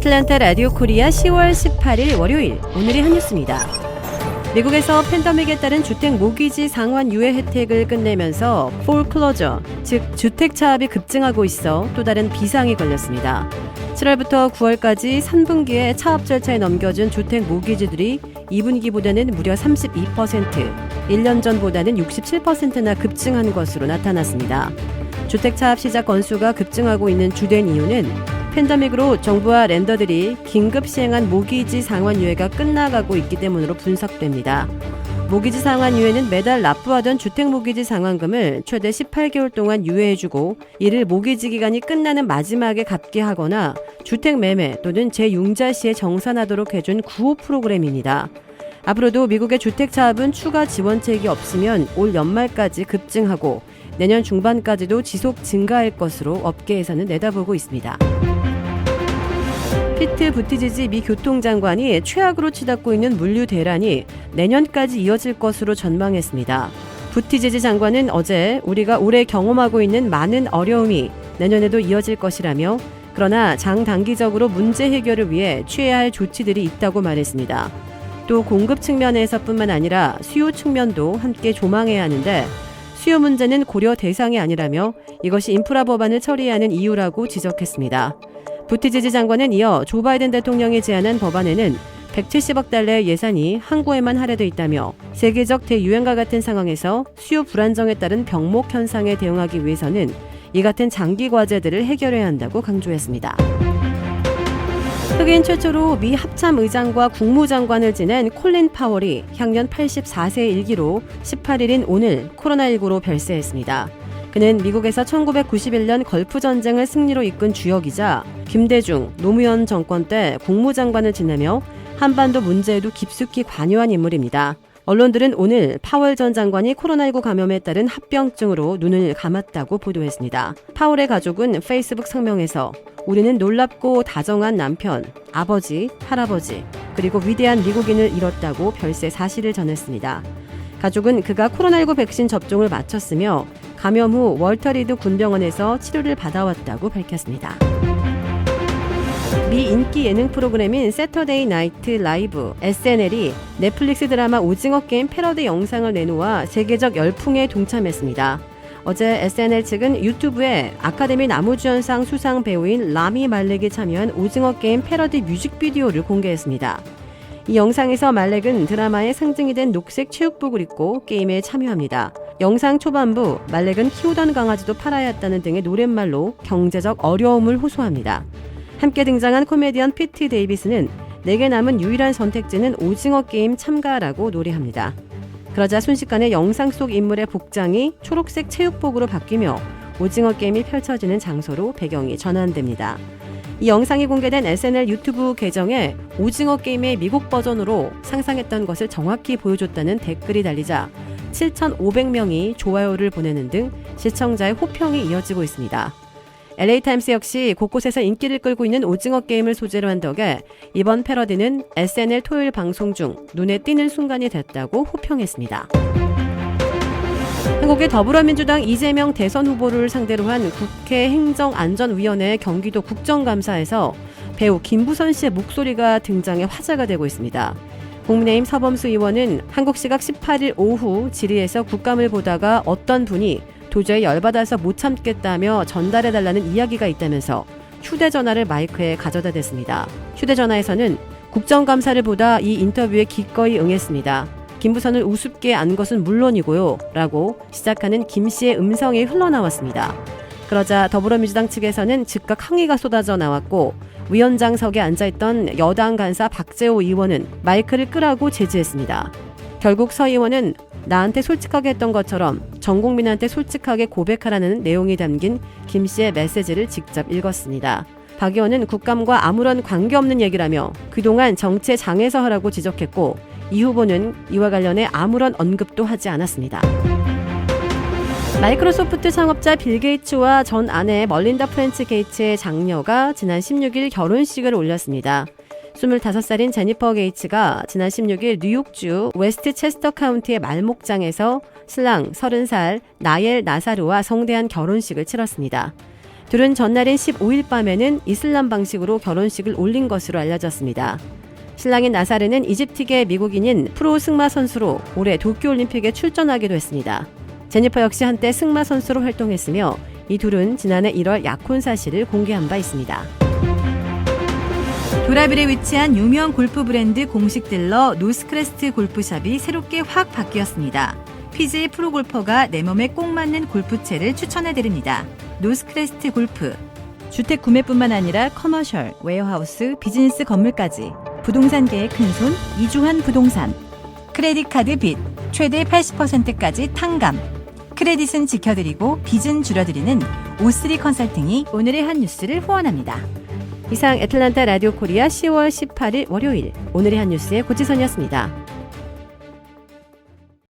애틀랜타 라디오 코리아 10월 18일 월요일 오늘의 한 뉴스입니다. 미국에서 팬데믹에 따른 주택 모기지 상환 유예 혜택을 끝내면서 폴클로저, 즉 주택 차압이 급증하고 있어 또 다른 비상이 걸렸습니다. 7월부터 9월까지 3분기에 차압 절차에 넘겨준 주택 모기지들이 2분기보다는 무려 32%, 1년 전보다는 67%나 급증한 것으로 나타났습니다. 주택 차압 시작 건수가 급증하고 있는 주된 이유는 팬데믹으로 정부와 랜더들이 긴급 시행한 모기지 상환 유예가 끝나가고 있기 때문으로 분석됩니다. 모기지 상환 유예는 매달 납부하던 주택 모기지 상환금을 최대 18개월 동안 유예해주고 이를 모기지 기간이 끝나는 마지막에 갚게 하거나 주택 매매 또는 재융자 시에 정산하도록 해준 구호 프로그램입니다. 앞으로도 미국의 주택 차압은 추가 지원책이 없으면 올 연말까지 급증하고 내년 중반까지도 지속 증가할 것으로 업계에서는 내다보고 있습니다. 피트 부티지지 미 교통장관이 최악으로 치닫고 있는 물류 대란이 내년까지 이어질 것으로 전망했습니다. 부티지지 장관은 어제 우리가 올해 경험하고 있는 많은 어려움이 내년에도 이어질 것이라며 그러나 장단기적으로 문제 해결을 위해 취해야 할 조치들이 있다고 말했습니다. 또 공급 측면에서뿐만 아니라 수요 측면도 함께 조망해야 하는데 수요 문제는 고려 대상이 아니라며 이것이 인프라 법안을 처리하는 이유라고 지적했습니다. 부티지지 장관은 이어 조 바이든 대통령이 제안한 법안에는 170억 달러의 예산이 항구에만 할애돼 있다며 세계적 대유행과 같은 상황에서 수요 불안정에 따른 병목 현상에 대응하기 위해서는 이 같은 장기 과제들을 해결해야 한다고 강조했습니다. 흑인 최초로 미 합참의장과 국무장관을 지낸 콜린 파월이 향년 84세 일기로 18일인 오늘 코로나19로 별세했습니다. 그는 미국에서 1991년 걸프전쟁을 승리로 이끈 주역이자 김대중, 노무현 정권 때 국무장관을 지내며 한반도 문제에도 깊숙이 관여한 인물입니다. 언론들은 오늘 파월 전 장관이 코로나19 감염에 따른 합병증으로 눈을 감았다고 보도했습니다. 파월의 가족은 페이스북 성명에서 우리는 놀랍고 다정한 남편, 아버지, 할아버지, 그리고 위대한 미국인을 잃었다고 별세 사실을 전했습니다. 가족은 그가 코로나19 백신 접종을 마쳤으며 감염 후 월터 리드 군병원에서 치료를 받아왔다고 밝혔습니다. 미 인기 예능 프로그램인 세터데이 나이트 라이브 SNL이 넷플릭스 드라마 오징어 게임 패러디 영상을 내놓아 세계적 열풍에 동참했습니다. 어제 SNL 측은 유튜브에 아카데미 나무주연상 수상 배우인 라미 말렉이 참여한 오징어 게임 패러디 뮤직비디오를 공개했습니다. 이 영상에서 말렉은 드라마의 상징이 된 녹색 체육복을 입고 게임에 참여합니다. 영상 초반부 말렉은 키우던 강아지도 팔아야 했다는 등의 노랫말로 경제적 어려움을 호소합니다. 함께 등장한 코미디언 피트 데이비스는 내게 남은 유일한 선택지는 오징어 게임 참가라고 노래합니다. 그러자 순식간에 영상 속 인물의 복장이 초록색 체육복으로 바뀌며 오징어 게임이 펼쳐지는 장소로 배경이 전환됩니다. 이 영상이 공개된 SNL 유튜브 계정에 오징어 게임의 미국 버전으로 상상했던 것을 정확히 보여줬다는 댓글이 달리자 7,500명이 좋아요를 보내는 등 시청자의 호평이 이어지고 있습니다. LA타임스 역시 곳곳에서 인기를 끌고 있는 오징어 게임을 소재로 한 덕에 이번 패러디는 SNL 토요일 방송 중 눈에 띄는 순간이 됐다고 호평했습니다. 한국의 더불어민주당 이재명 대선 후보를 상대로 한 국회 행정안전위원회 경기도 국정감사에서 배우 김부선 씨의 목소리가 등장해 화제가 되고 있습니다. 국민의힘 서범수 의원은 한국 시각 18일 오후 질의에서 국감을 보다가 어떤 분이 도저히 열받아서 못 참겠다며 전달해달라는 이야기가 있다면서 휴대전화를 마이크에 가져다 댔습니다. 휴대전화에서는 국정감사를 보다 이 인터뷰에 기꺼이 응했습니다. 김부선을 우습게 안 것은 물론이고요 라고 시작하는 김 씨의 음성이 흘러나왔습니다. 그러자 더불어민주당 측에서는 즉각 항의가 쏟아져 나왔고 위원장석에 앉아있던 여당 간사 박재호 의원은 마이크를 끄라고 제지했습니다. 결국 서 의원은 나한테 솔직하게 했던 것처럼 전 국민한테 솔직하게 고백하라는 내용이 담긴 김 씨의 메시지를 직접 읽었습니다. 박 의원은 국감과 아무런 관계없는 얘기라며 그동안 정치의 장에서 하라고 지적했고 이 후보는 이와 관련해 아무런 언급도 하지 않았습니다. 마이크로소프트 창업자 빌 게이츠와 전 아내 멀린다 프렌치 게이츠의 장녀가 지난 16일 결혼식을 올렸습니다. 25살인 제니퍼 게이츠가 지난 16일 뉴욕주 웨스트 체스터 카운티의 말목장에서 신랑 30살 나엘 나사루와 성대한 결혼식을 치렀습니다. 둘은 전날인 15일 밤에는 이슬람 방식으로 결혼식을 올린 것으로 알려졌습니다. 신랑인 나사르는 이집트계 미국인인 프로 승마 선수로 올해 도쿄올림픽에 출전하기도 했습니다. 제니퍼 역시 한때 승마 선수로 활동했으며 이 둘은 지난해 1월 약혼 사실을 공개한 바 있습니다. 도라빌에 위치한 유명 골프 브랜드 공식 딜러 노스크레스트 골프샵이 새롭게 확 바뀌었습니다. PGA 프로골퍼가 내 몸에 꼭 맞는 골프채를 추천해드립니다. 노스크레스트 골프. 주택 구매뿐만 아니라 커머셜, 웨어하우스, 비즈니스 건물까지 부동산계의 큰손 이주환 부동산. 크레딧 카드 빚 최대 80%까지 탕감. 크레딧은 지켜드리고 빚은 줄여드리는 O3 컨설팅이 오늘의 한 뉴스를 후원합니다. 이상 애틀란타 라디오 코리아 10월 18일 월요일 오늘의 한 뉴스의 고지선이었습니다.